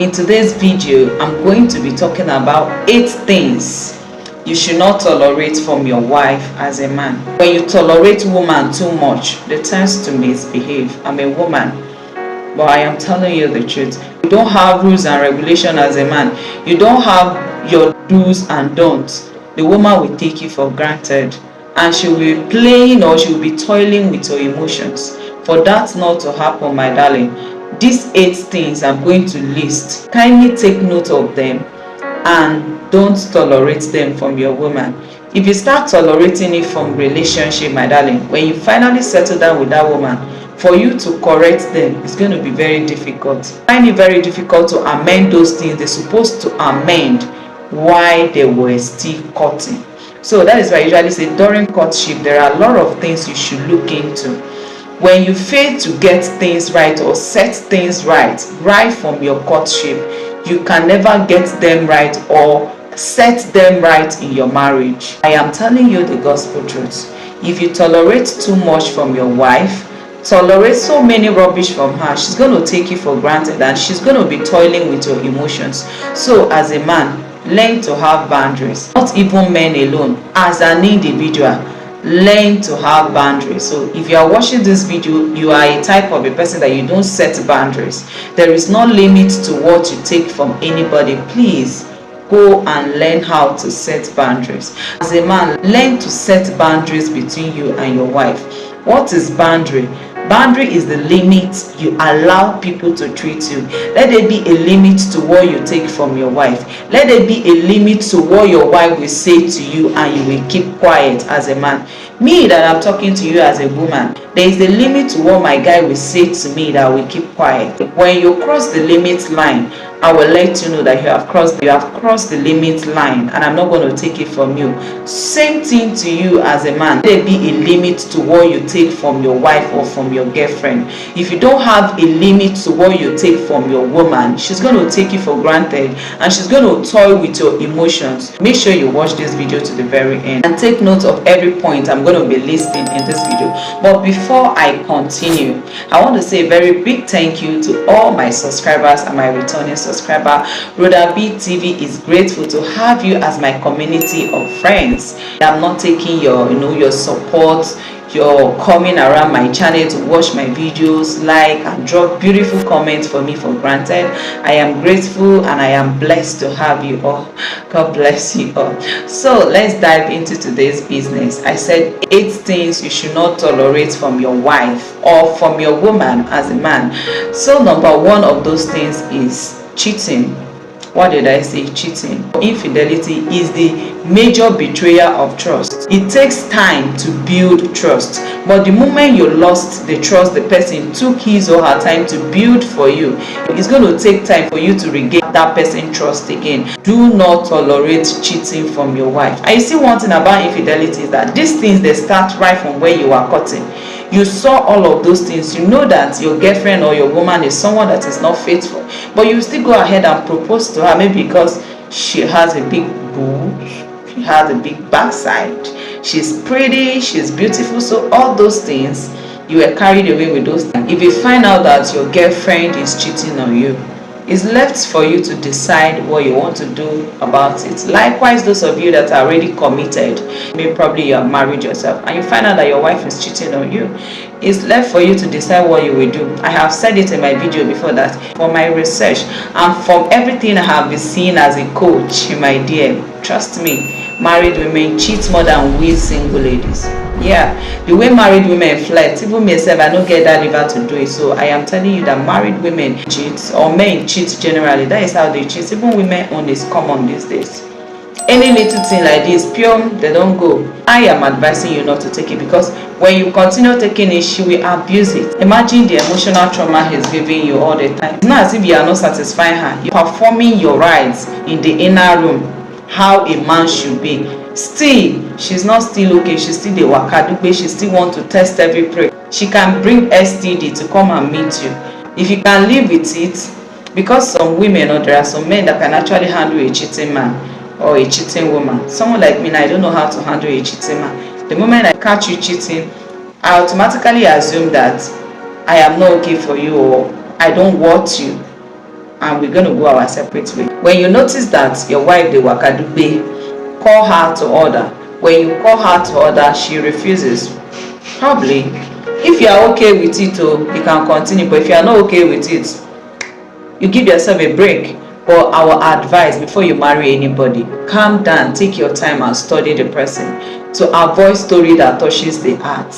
In today's video, I'm going to be talking about 8 things you should not tolerate from your wife as a man. When you tolerate woman too much, they tend to misbehave. I'm a woman, but I am telling you the truth. You don't have rules and regulation as a man. You don't have your do's and don'ts. The woman will take you for granted, and she will be playing or she will be toiling with your emotions. For that not to happen, my darling, these 8 things I'm going to list, kindly take note of them and don't tolerate them from your woman. If you start tolerating it from relationship, my darling, when you finally settle down with that woman, for you to correct them, it's going to be very difficult. I find it very difficult to amend those things they're supposed to amend while they were still courting. So that is why I usually say during courtship, there are a lot of things you should look into. When you fail to get things right or set things right from your courtship, you can never get them right or set them right in your marriage. I am telling you the gospel truth. If you tolerate too much from your wife, tolerate so many rubbish from her, she's going to take you for granted and she's going to be toiling with your emotions. So as a man, learn to have boundaries. Not even men alone, as an individual, learn to have boundaries. So if you are watching this video, you are a type of a person that you don't set boundaries. There is no limit to what you take from anybody. Please go and learn how to set boundaries. As a man, learn to set boundaries between you and your wife. What is boundary? Boundary is the limit you allow people to treat you. Let there be a limit to what you take from your wife. Let there be a limit to what your wife will say to you and you will keep quiet as a man. Me that I'm talking to you as a woman, there is a limit to what my guy will say to me that I will keep quiet. When you cross the limit line, I will let you know that you have crossed the limit line and I'm not going to take it from you. Same thing to you as a man. There be a limit to what you take from your wife or from your girlfriend. If you don't have a limit to what you take from your woman, she's going to take you for granted and she's going to toy with your emotions. Make sure you watch this video to the very end and take note of every point I'm going to be listing in this video. But before I continue, I want to say a very big thank you to all my subscribers and my returning subscribers. Rhoda-b TV is grateful to have you as my community of friends. I'm not taking your support, your coming around my channel to watch my videos, like and drop beautiful comments for me for granted. I am grateful and I am blessed to have you all. God bless you all. So let's dive into today's business. I said 8 things you should not tolerate from your wife or from your woman as a man. So number 1 of those things is cheating. What did I say? Cheating. Infidelity is the major betrayer of trust. It takes time to build trust, but the moment you lost the trust the person took his or her time to build for you, it's going to take time for you to regain that person's trust again. Do not tolerate cheating from your wife. And you see, one thing about infidelity is that these things, they start right from where you are courting. You saw all of those things. You know that your girlfriend or your woman is someone that is not faithful, but you still go ahead and propose to her, maybe because she has a big boob, she has a big backside, she's pretty, she's beautiful. So all those things, you were carried away with those things. If you find out that your girlfriend is cheating on you, it's left for you to decide what you want to do about it. Likewise, those of you that are already committed, maybe probably you have married yourself and you find out that your wife is cheating on you, it's left for you to decide what you will do. I have said it in my video before that from my research and from everything I have been seeing as a coach, my dear, trust me, married women cheat more than we single ladies. Yeah, the way married women flirt, even myself, I don't get that liver to do it. So I am telling you that married women cheat, or men cheat generally. That is how they cheat. Even women own is common these days. Any little thing like this, pure, they don't go. I am advising you not to take it, because when you continue taking it, she will abuse it. Imagine the emotional trauma he's giving you all the time. It's not as if you are not satisfying her. You're performing your rights in the inner room, how a man should be. Still, she's not still okay. She's still the wakadugbe. She still want to test every prick. She can bring STD to come and meet you. If you can live with it, because some women, or there are some men that can actually handle a cheating man or a cheating woman. Someone like me, I don't know how to handle a cheating man. The moment I catch you cheating, I automatically assume that I am not okay for you or I don't want you. and we're going to go our separate way. When you notice that your wife, the wakadube, call her to order. When you call her to order, she refuses. Probably, if you are okay with it, you can continue. But if you are not okay with it, you give yourself a break. But our advice before you marry anybody, calm down, take your time and study the person to avoid story that touches the heart.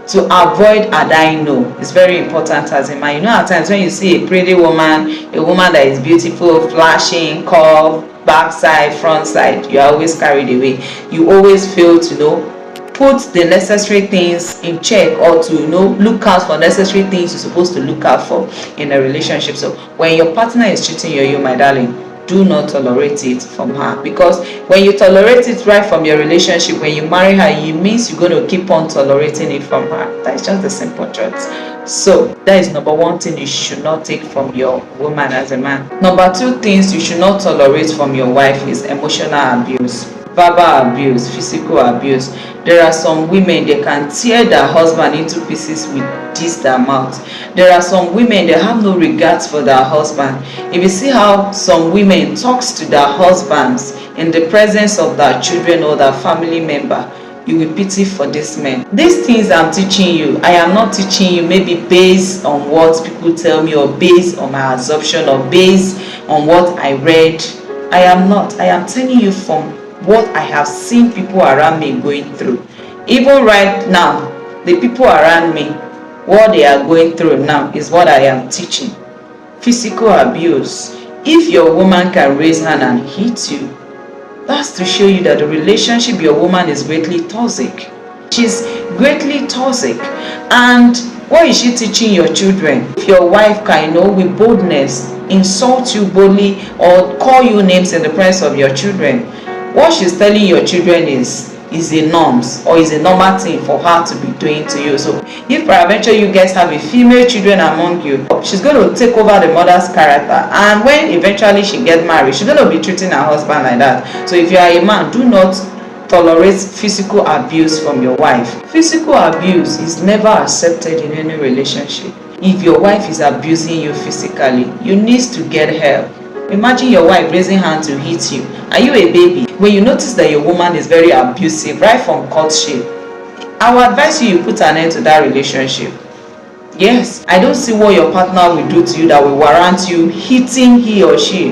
To avoid I know. It's very important as a man. You know, at times when you see a pretty woman, a woman that is beautiful, flashing, curve, backside, front side, you are always carried away. You always fail to put the necessary things in check, or to look out for necessary things you're supposed to look out for in a relationship. So when your partner is cheating you, my darling, do not tolerate it from her, because when you tolerate it right from your relationship, when you marry her, it means you're going to keep on tolerating it from her. That's just the simple truth. So that is number one thing you should not take from your woman as a man. Number two things you should not tolerate from your wife is emotional abuse, verbal abuse, physical abuse. There are some women, they can tear their husband into pieces with their mouth. There are some women, they have no regards for their husband. If you see how some women talks to their husbands in the presence of their children or their family member, you will pity for these men. These things I'm teaching you, I am not teaching you maybe based on what people tell me, or based on my assumption, or based on what I read. I am not. I am telling you from what I have seen people around me going through. Even right now, the people around me, what they are going through now is what I am teaching. Physical abuse. If your woman can raise hand and hit you, that's to show you that the relationship your woman is greatly toxic. She's greatly toxic. And what is she teaching your children? If your wife can, with boldness, insult you boldly or call you names in the presence of your children, what she's telling your children is a norms, or is a normal thing for her to be doing to you. So if peradventure you guys have a female children among you, she's going to take over the mother's character, and when eventually she gets married, she's going to be treating her husband like that. So if you are a man, do not tolerate physical abuse from your wife. Physical abuse is never accepted in any relationship. If your wife is abusing you physically, you need to get help. Imagine your wife raising hand to hit you. Are you a baby? When you notice that your woman is very abusive right from courtship, I would advise you put an end to that relationship. Yes, I don't see what your partner will do to you that will warrant you hitting he or she.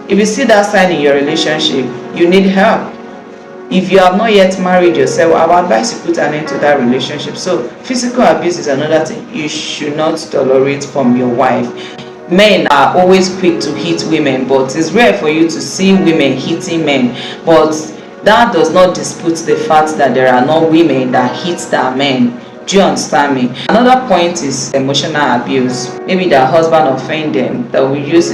If you see that sign in your relationship, you need help. If you have not yet married yourself, I would advise you put an end to that relationship. So physical abuse is another thing you should not tolerate from your wife. Men are always quick to hit women, but it's rare for you to see women hitting men. But that does not dispute the fact that there are no women that hit their men. Do you understand me? Another point is emotional abuse. Maybe their husband offend them, that will use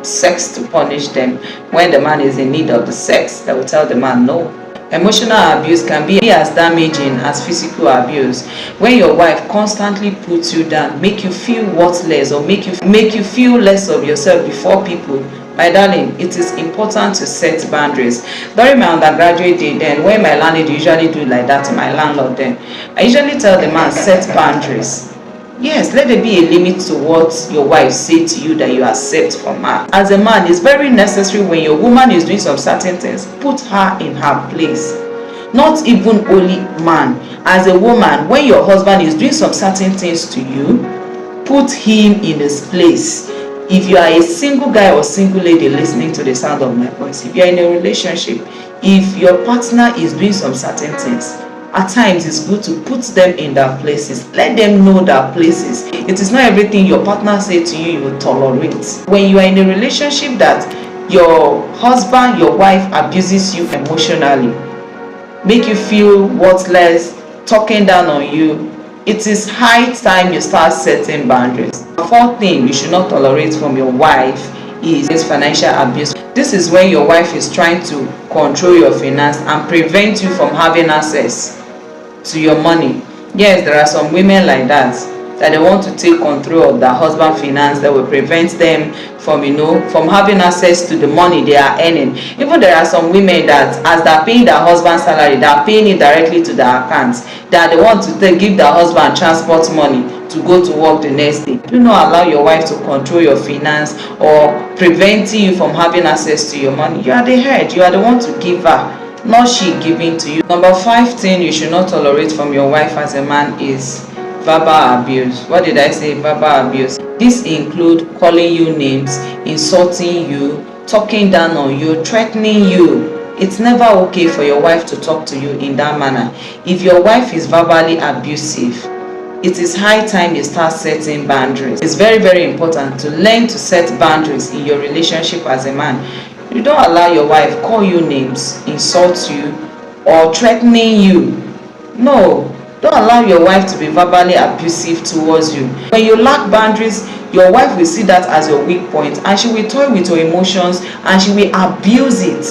sex to punish them. When the man is in need of the sex, they will tell the man no. Emotional abuse can be as damaging as physical abuse. When your wife constantly puts you down, make you feel worthless, or make you feel less of yourself before people, my darling, it is important to set boundaries. During my undergraduate day, then when my landlord usually do like that, my landlord, then I usually tell the man, set boundaries. Yes, let there be a limit to what your wife say to you that you accept from her. As a man, it's very necessary when your woman is doing some certain things, put her in her place. Not even only man. As a woman, when your husband is doing some certain things to you, put him in his place. If you are a single guy or single lady listening to the sound of my voice, if you are in a relationship, if your partner is doing some certain things, at times it's good to put them in their places. Let them know their places. It is not everything your partner say to you will tolerate. When you are in a relationship that your husband, your wife abuses you emotionally, make you feel worthless, talking down on you, it is high time you start setting boundaries. The fourth thing you should not tolerate from your wife is financial abuse. This is when your wife is trying to control your finance and prevent you from having access to your money. Yes, there are some women like that they want to take control of their husband's finance, that will prevent them from from having access to the money they are earning. Even there are some women that as they're paying their husband's salary, they're paying it directly to their accounts, that they want to give their husband transport money. to go to work the next day. Do not allow your wife to control your finance or preventing you from having access to your money. You are the head. You are the one to give her, not she giving to you. Number 5 thing you should not tolerate from your wife as a man is verbal abuse. What did I say? Verbal abuse. This include calling you names, insulting you, talking down on you, threatening you. It's never okay for your wife to talk to you in that manner. If your wife is verbally abusive, it is high time you start setting boundaries. It's very, very important to learn to set boundaries in your relationship as a man. You don't allow your wife call you names, insult you, or threatening you. No, don't allow your wife to be verbally abusive towards you. When you lack boundaries, your wife will see that as your weak point, and she will toy with your emotions and she will abuse it.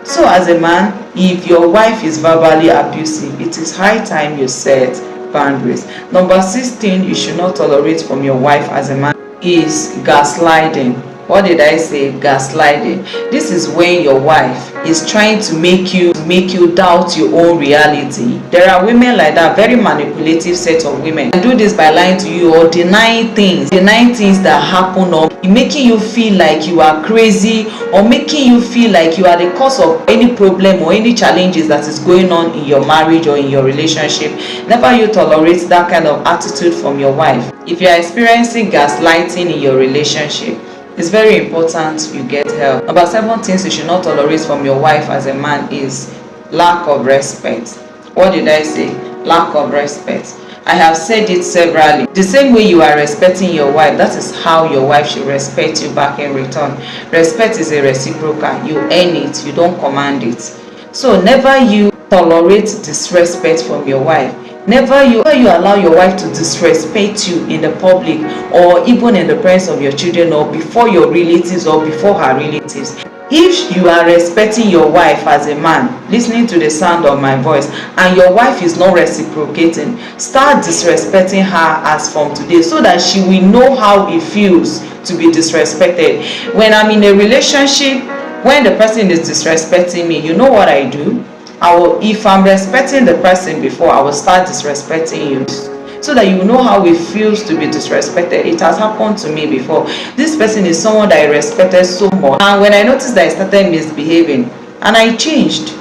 So as a man, if your wife is verbally abusive, it is high time you set boundaries. Number 16 you should not tolerate from your wife as a man is gaslighting. What did I say? Gaslighting. This is when your wife is trying to make you doubt your own reality. There are women like that, very manipulative set of women. They do this by lying to you or denying things that happen, or making you feel like you are crazy, or making you feel like you are the cause of any problem or any challenges that is going on in your marriage or in your relationship. Never you tolerate that kind of attitude from your wife. If you are experiencing gaslighting in your relationship, it's very important you get help. Number 7 things you should not tolerate from your wife as a man is lack of respect. What did I say? Lack of respect. I have said it severally. The same way you are respecting your wife, that is how your wife should respect you back in return. Respect is a reciprocal. You earn it, you don't command it. So never you tolerate disrespect from your wife. Never you allow your wife to disrespect you in the public, or even in the presence of your children, or before your relatives, or before her relatives. If you are respecting your wife as a man, listening to the sound of my voice, and your wife is not reciprocating, start disrespecting her as from today, so that she will know how it feels to be disrespected. When I'm in a relationship, when the person is disrespecting me, you know what I do? If I'm respecting the person before, I will start disrespecting you, so that you know how it feels to be disrespected. It has happened to me before. This person is someone that I respected so much, and when I noticed that I started misbehaving, and I changed.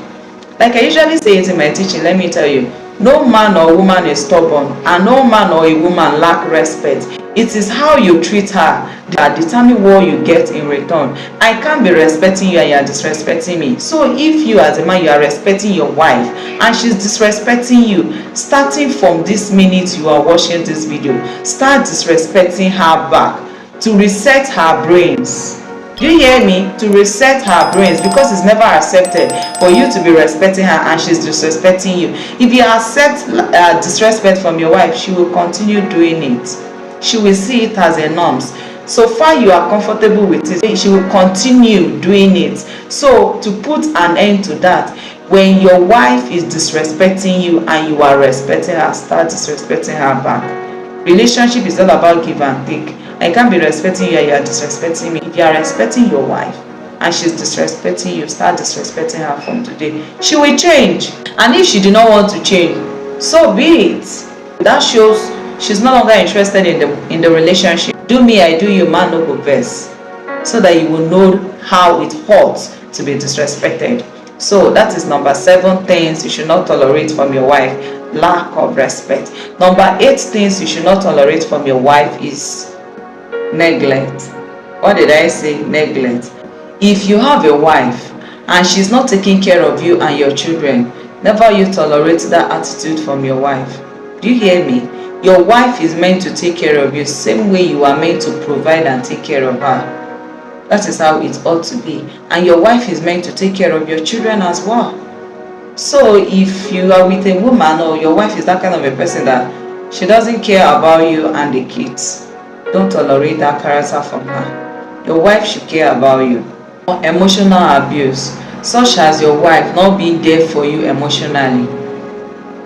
Like I usually say it in my teaching, let me tell you, no man or woman is stubborn, and no man or a woman lack respect. It is how you treat her that determine what you get in return. I can't be respecting you and you are disrespecting me. So if you as a man, you are respecting your wife and she's disrespecting you, starting from this minute you are watching this video, start disrespecting her back to reset her brains. Do you hear me? To reset her brains, because it's never accepted for you to be respecting her and she's disrespecting you. If you accept disrespect from your wife, she will continue doing it. She will see it as a norm. So far you are comfortable with it, she will continue doing it. So to put an end to that, when your wife is disrespecting you and you are respecting her, start disrespecting her back. Relationship is all about give and take. I can't be respecting you and you are disrespecting me. If you are respecting your wife and she's disrespecting you, start disrespecting her from today. She will change. And if she do not want to change, so be it. That shows she's no longer interested in the relationship. Do me, I do you, man no go vex. So that you will know how it hurts to be disrespected. So that is number 7 things you should not tolerate from your wife. Lack of respect. Number 8 things you should not tolerate from your wife is neglect. What did I say? Neglect. If you have a wife and she's not taking care of you and your children, never you tolerate that attitude from your wife. Do you hear me? Your wife is meant to take care of you same way you are meant to provide and take care of her. That is how it ought to be. And your wife is meant to take care of your children as well. So if you are with a woman, or your wife is that kind of a person that she doesn't care about you and the kids, don't tolerate that character from her. Your wife should care about you. Emotional abuse, such as your wife not being there for you emotionally,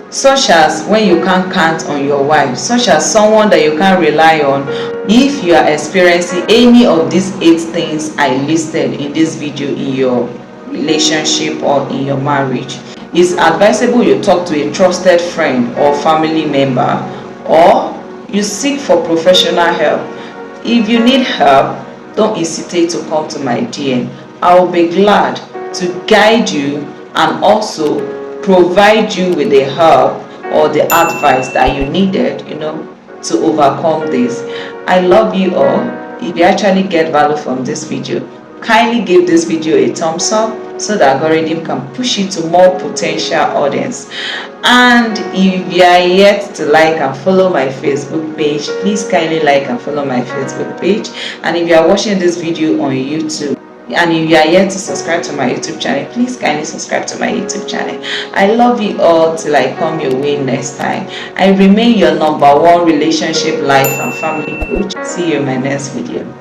such as when you can't count on your wife, such as someone that you can't rely on. If you are experiencing any of these 8 things I listed in this video in your relationship or in your marriage, it's advisable you talk to a trusted friend or family member, or you seek for professional help. If you need help, don't hesitate to come to my DM. I will be glad to guide you and also provide you with the help or the advice that you needed, to overcome this. I love you all. If you actually get value from this video, kindly give this video a thumbs up so the algorithm can push it to more potential audience. And if you are yet to like and follow my Facebook page, please kindly like and follow my Facebook page. And if you are watching this video on YouTube, and if you are yet to subscribe to my YouTube channel, please kindly subscribe to my YouTube channel. I love you all till I come your way next time. I remain your #1 relationship, life and family coach. See you in my next video.